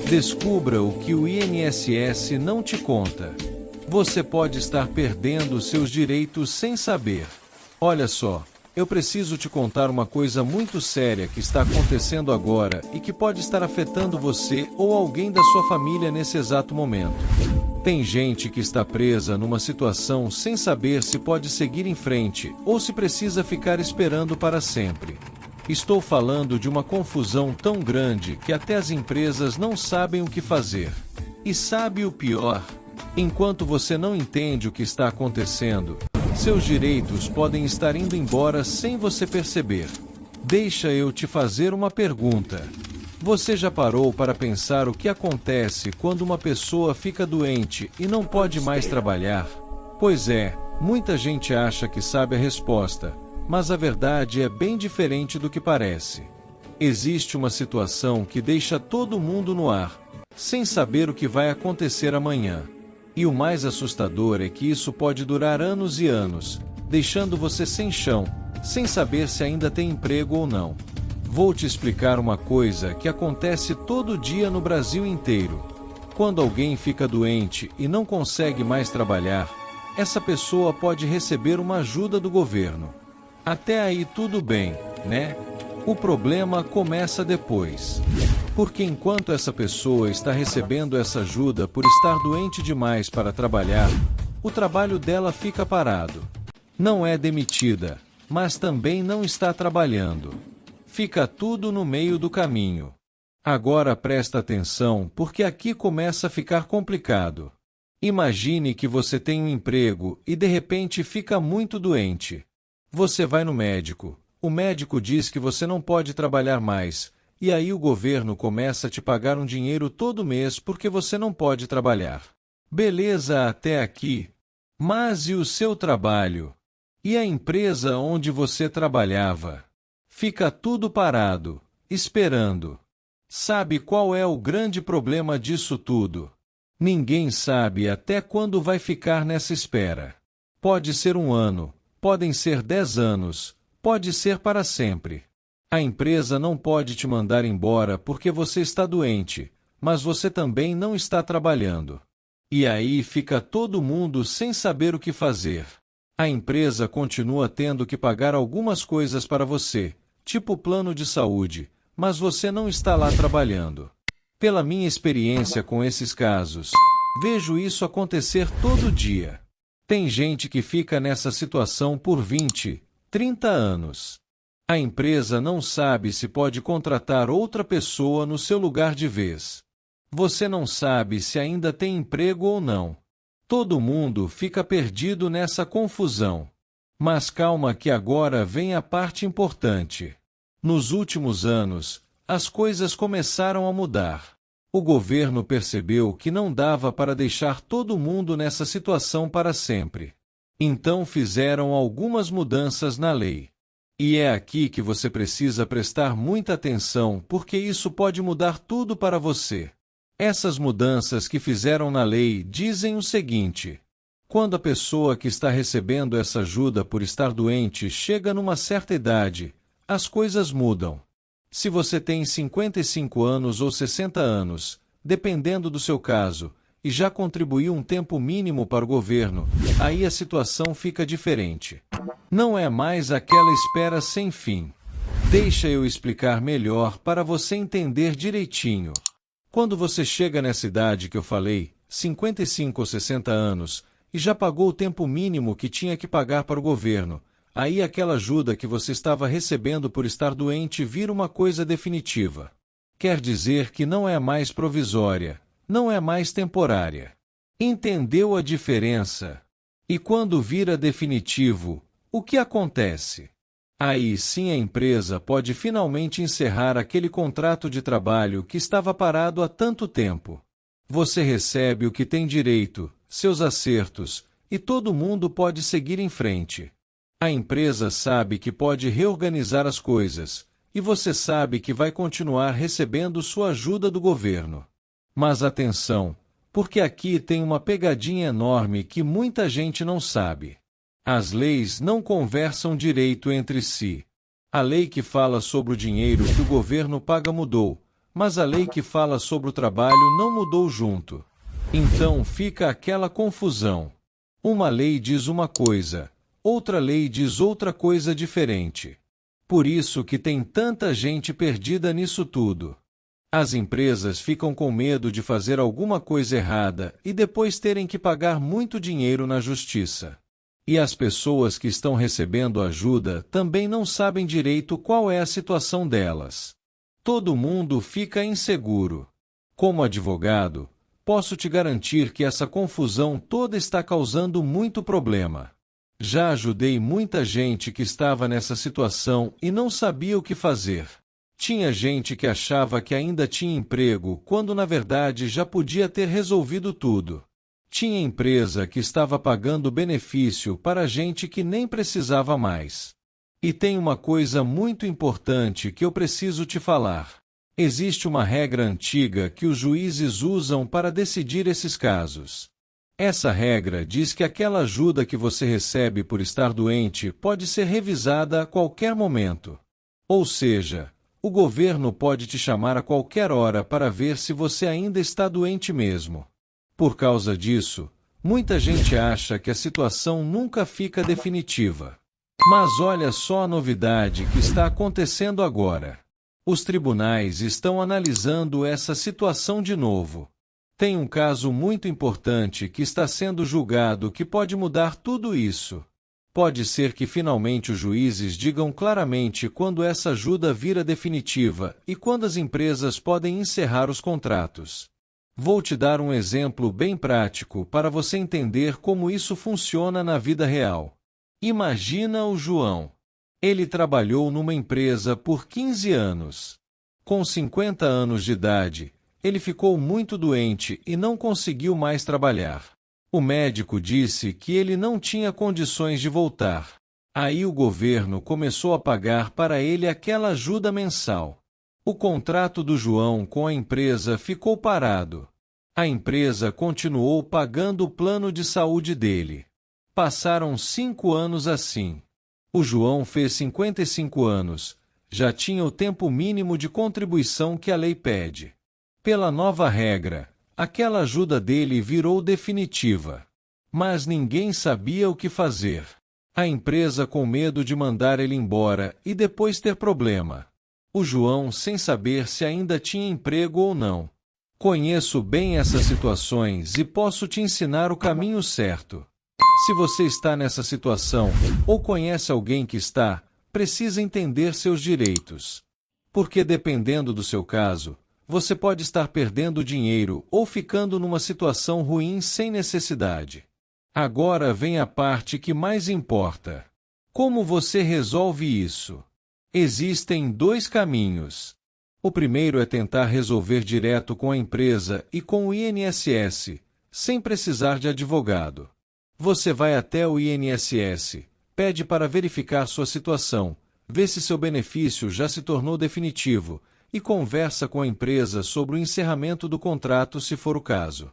Descubra o que o INSS não te conta. Você pode estar perdendo seus direitos sem saber. Olha só, eu preciso te contar uma coisa muito séria que está acontecendo agora e que pode estar afetando você ou alguém da sua família nesse exato momento. Tem gente que está presa numa situação sem saber se pode seguir em frente ou se precisa ficar esperando para sempre. Estou falando de uma confusão tão grande que até as empresas não sabem o que fazer. E sabe o pior? Enquanto você não entende o que está acontecendo, seus direitos podem estar indo embora sem você perceber. Deixa eu te fazer uma pergunta. Você já parou para pensar o que acontece quando uma pessoa fica doente e não pode mais trabalhar? Pois é, muita gente acha que sabe a resposta, mas a verdade é bem diferente do que parece. Existe uma situação que deixa todo mundo no ar, sem saber o que vai acontecer amanhã. E o mais assustador é que isso pode durar anos e anos, deixando você sem chão, sem saber se ainda tem emprego ou não. Vou te explicar uma coisa que acontece todo dia no Brasil inteiro. Quando alguém fica doente e não consegue mais trabalhar, essa pessoa pode receber uma ajuda do governo. Até aí tudo bem, né? O problema começa depois. Porque enquanto essa pessoa está recebendo essa ajuda por estar doente demais para trabalhar, o trabalho dela fica parado. Não é demitida, mas também não está trabalhando. Fica tudo no meio do caminho. Agora presta atenção, porque aqui começa a ficar complicado. Imagine que você tem um emprego e de repente fica muito doente. Você vai no médico. O médico diz que você não pode trabalhar mais, e aí o governo começa a te pagar um dinheiro todo mês porque você não pode trabalhar. Beleza até aqui. Mas e o seu trabalho? E a empresa onde você trabalhava? Fica tudo parado, esperando. Sabe qual é o grande problema disso tudo? Ninguém sabe até quando vai ficar nessa espera. Pode ser 1 ano, podem ser 10 anos, pode ser para sempre. A empresa não pode te mandar embora porque você está doente, mas você também não está trabalhando. E aí fica todo mundo sem saber o que fazer. A empresa continua tendo que pagar algumas coisas para você, tipo plano de saúde, mas você não está lá trabalhando. Pela minha experiência com esses casos, vejo isso acontecer todo dia. Tem gente que fica nessa situação por 20, 30 anos. A empresa não sabe se pode contratar outra pessoa no seu lugar de vez. Você não sabe se ainda tem emprego ou não. Todo mundo fica perdido nessa confusão. Mas calma que agora vem a parte importante. Nos últimos anos, as coisas começaram a mudar. O governo percebeu que não dava para deixar todo mundo nessa situação para sempre. Então fizeram algumas mudanças na lei. E é aqui que você precisa prestar muita atenção, porque isso pode mudar tudo para você. Essas mudanças que fizeram na lei dizem o seguinte: quando a pessoa que está recebendo essa ajuda por estar doente chega numa certa idade, as coisas mudam. Se você tem 55 anos ou 60 anos, dependendo do seu caso, e já contribuiu um tempo mínimo para o governo, aí a situação fica diferente. Não é mais aquela espera sem fim. Deixa eu explicar melhor para você entender direitinho. Quando você chega nessa idade que eu falei, 55 ou 60 anos, e já pagou o tempo mínimo que tinha que pagar para o governo, aí aquela ajuda que você estava recebendo por estar doente vira uma coisa definitiva. Quer dizer que não é mais provisória, não é mais temporária. Entendeu a diferença? E quando vira definitivo, o que acontece? Aí sim a empresa pode finalmente encerrar aquele contrato de trabalho que estava parado há tanto tempo. Você recebe o que tem direito, seus acertos, e todo mundo pode seguir em frente. A empresa sabe que pode reorganizar as coisas, e você sabe que vai continuar recebendo sua ajuda do governo. Mas atenção, porque aqui tem uma pegadinha enorme que muita gente não sabe. As leis não conversam direito entre si. A lei que fala sobre o dinheiro que o governo paga mudou, mas a lei que fala sobre o trabalho não mudou junto. Então fica aquela confusão. Uma lei diz uma coisa, outra lei diz outra coisa diferente. Por isso que tem tanta gente perdida nisso tudo. As empresas ficam com medo de fazer alguma coisa errada e depois terem que pagar muito dinheiro na justiça. E as pessoas que estão recebendo ajuda também não sabem direito qual é a situação delas. Todo mundo fica inseguro. Como advogado, posso te garantir que essa confusão toda está causando muito problema. Já ajudei muita gente que estava nessa situação e não sabia o que fazer. Tinha gente que achava que ainda tinha emprego quando na verdade já podia ter resolvido tudo. Tinha empresa que estava pagando benefício para gente que nem precisava mais. E tem uma coisa muito importante que eu preciso te falar. Existe uma regra antiga que os juízes usam para decidir esses casos. Essa regra diz que aquela ajuda que você recebe por estar doente pode ser revisada a qualquer momento. Ou seja, o governo pode te chamar a qualquer hora para ver se você ainda está doente mesmo. Por causa disso, muita gente acha que a situação nunca fica definitiva. Mas olha só a novidade que está acontecendo agora. Os tribunais estão analisando essa situação de novo. Tem um caso muito importante que está sendo julgado que pode mudar tudo isso. Pode ser que finalmente os juízes digam claramente quando essa ajuda vira definitiva e quando as empresas podem encerrar os contratos. Vou te dar um exemplo bem prático para você entender como isso funciona na vida real. Imagina o João. Ele trabalhou numa empresa por 15 anos. Com 50 anos de idade, ele ficou muito doente e não conseguiu mais trabalhar. O médico disse que ele não tinha condições de voltar. Aí o governo começou a pagar para ele aquela ajuda mensal. O contrato do João com a empresa ficou parado. A empresa continuou pagando o plano de saúde dele. Passaram 5 anos assim. O João fez 55 anos, já tinha o tempo mínimo de contribuição que a lei pede. Pela nova regra, aquela ajuda dele virou definitiva. Mas ninguém sabia o que fazer. A empresa com medo de mandar ele embora e depois ter problema. O João sem saber se ainda tinha emprego ou não. Conheço bem essas situações e posso te ensinar o caminho certo. Se você está nessa situação, ou conhece alguém que está, precisa entender seus direitos. Porque dependendo do seu caso, você pode estar perdendo dinheiro ou ficando numa situação ruim sem necessidade. Agora vem a parte que mais importa. Como você resolve isso? Existem 2 caminhos. O primeiro é tentar resolver direto com a empresa e com o INSS, sem precisar de advogado. Você vai até o INSS, pede para verificar sua situação, vê se seu benefício já se tornou definitivo, e conversa com a empresa sobre o encerramento do contrato se for o caso.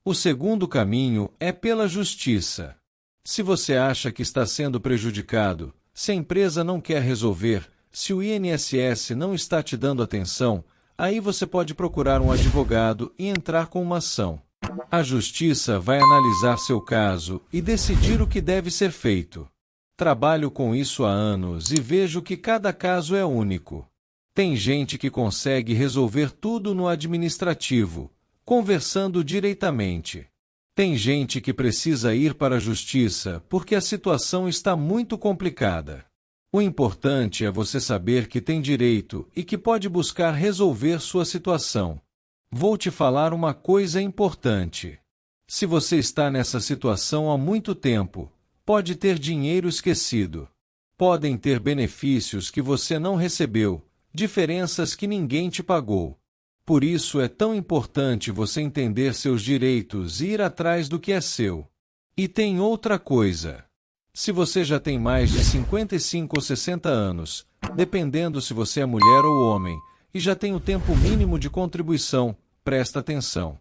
O segundo caminho é pela justiça. Se você acha que está sendo prejudicado, se a empresa não quer resolver, se o INSS não está te dando atenção, aí você pode procurar um advogado e entrar com uma ação. A justiça vai analisar seu caso e decidir o que deve ser feito. Trabalho com isso há anos e vejo que cada caso é único. Tem gente que consegue resolver tudo no administrativo, conversando diretamente. Tem gente que precisa ir para a justiça porque a situação está muito complicada. O importante é você saber que tem direito e que pode buscar resolver sua situação. Vou te falar uma coisa importante. Se você está nessa situação há muito tempo, pode ter dinheiro esquecido. Podem ter benefícios que você não recebeu, diferenças que ninguém te pagou. Por isso é tão importante você entender seus direitos e ir atrás do que é seu. E tem outra coisa. Se você já tem mais de 55 ou 60 anos, dependendo se você é mulher ou homem, e já tem o tempo mínimo de contribuição, presta atenção.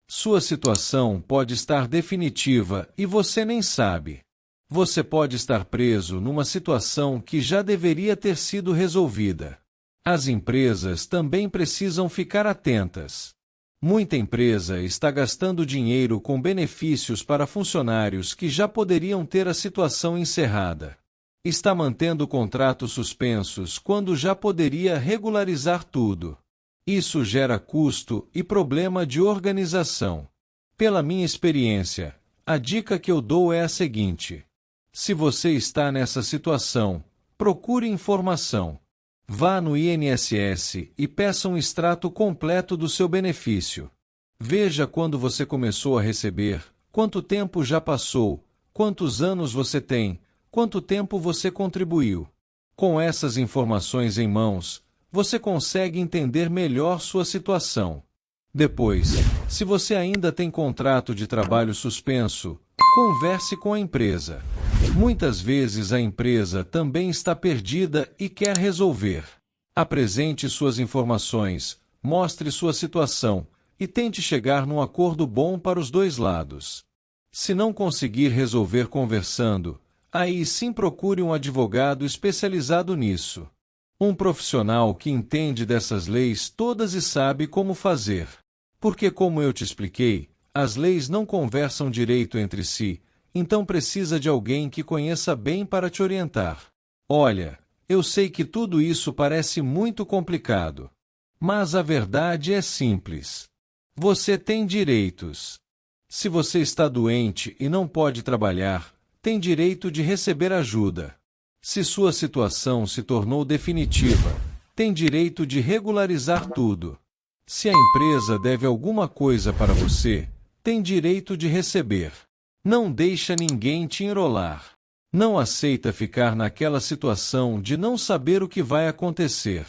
Sua situação pode estar definitiva e você nem sabe. Você pode estar preso numa situação que já deveria ter sido resolvida. As empresas também precisam ficar atentas. Muita empresa está gastando dinheiro com benefícios para funcionários que já poderiam ter a situação encerrada. Está mantendo contratos suspensos quando já poderia regularizar tudo. Isso gera custo e problema de organização. Pela minha experiência, a dica que eu dou é a seguinte: se você está nessa situação, procure informação. Vá no INSS e peça um extrato completo do seu benefício. Veja quando você começou a receber, quanto tempo já passou, quantos anos você tem, quanto tempo você contribuiu. Com essas informações em mãos, você consegue entender melhor sua situação. Depois, se você ainda tem contrato de trabalho suspenso, converse com a empresa. Muitas vezes a empresa também está perdida e quer resolver. Apresente suas informações, mostre sua situação e tente chegar num acordo bom para os dois lados. Se não conseguir resolver conversando, aí sim procure um advogado especializado nisso. Um profissional que entende dessas leis todas e sabe como fazer. Porque, como eu te expliquei, as leis não conversam direito entre si, então precisa de alguém que conheça bem para te orientar. Olha, eu sei que tudo isso parece muito complicado. Mas a verdade é simples. Você tem direitos. Se você está doente e não pode trabalhar, tem direito de receber ajuda. Se sua situação se tornou definitiva, tem direito de regularizar tudo. Se a empresa deve alguma coisa para você, tem direito de receber. Não deixa ninguém te enrolar. Não aceita ficar naquela situação de não saber o que vai acontecer.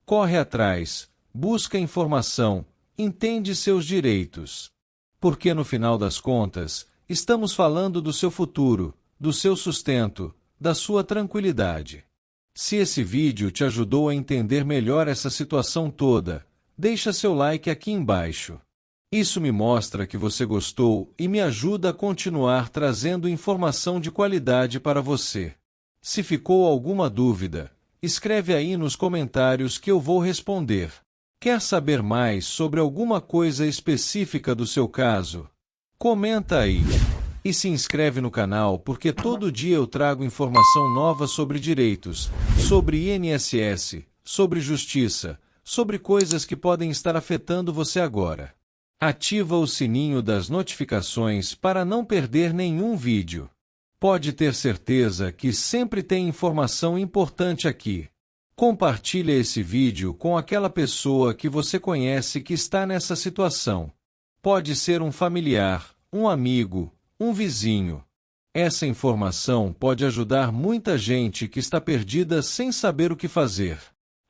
Corre atrás, busca informação, entende seus direitos. Porque no final das contas, estamos falando do seu futuro, do seu sustento, da sua tranquilidade. Se esse vídeo te ajudou a entender melhor essa situação toda, deixa seu like aqui embaixo. Isso me mostra que você gostou e me ajuda a continuar trazendo informação de qualidade para você. Se ficou alguma dúvida, escreve aí nos comentários que eu vou responder. Quer saber mais sobre alguma coisa específica do seu caso? Comenta aí. E se inscreve no canal porque todo dia eu trago informação nova sobre direitos, sobre INSS, sobre justiça, sobre coisas que podem estar afetando você agora. Ativa o sininho das notificações para não perder nenhum vídeo. Pode ter certeza que sempre tem informação importante aqui. Compartilhe esse vídeo com aquela pessoa que você conhece que está nessa situação. Pode ser um familiar, um amigo, um vizinho. Essa informação pode ajudar muita gente que está perdida sem saber o que fazer.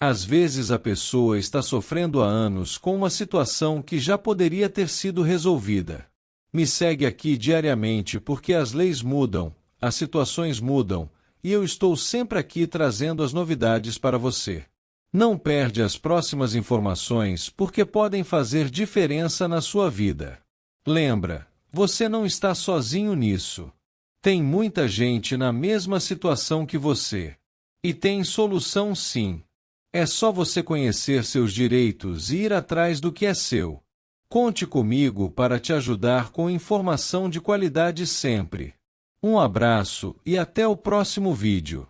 Às vezes a pessoa está sofrendo há anos com uma situação que já poderia ter sido resolvida. Me segue aqui diariamente porque as leis mudam, as situações mudam, e eu estou sempre aqui trazendo as novidades para você. Não perde as próximas informações porque podem fazer diferença na sua vida. Lembra, você não está sozinho nisso. Tem muita gente na mesma situação que você. E tem solução sim. É só você conhecer seus direitos e ir atrás do que é seu. Conte comigo para te ajudar com informação de qualidade sempre. Um abraço e até o próximo vídeo.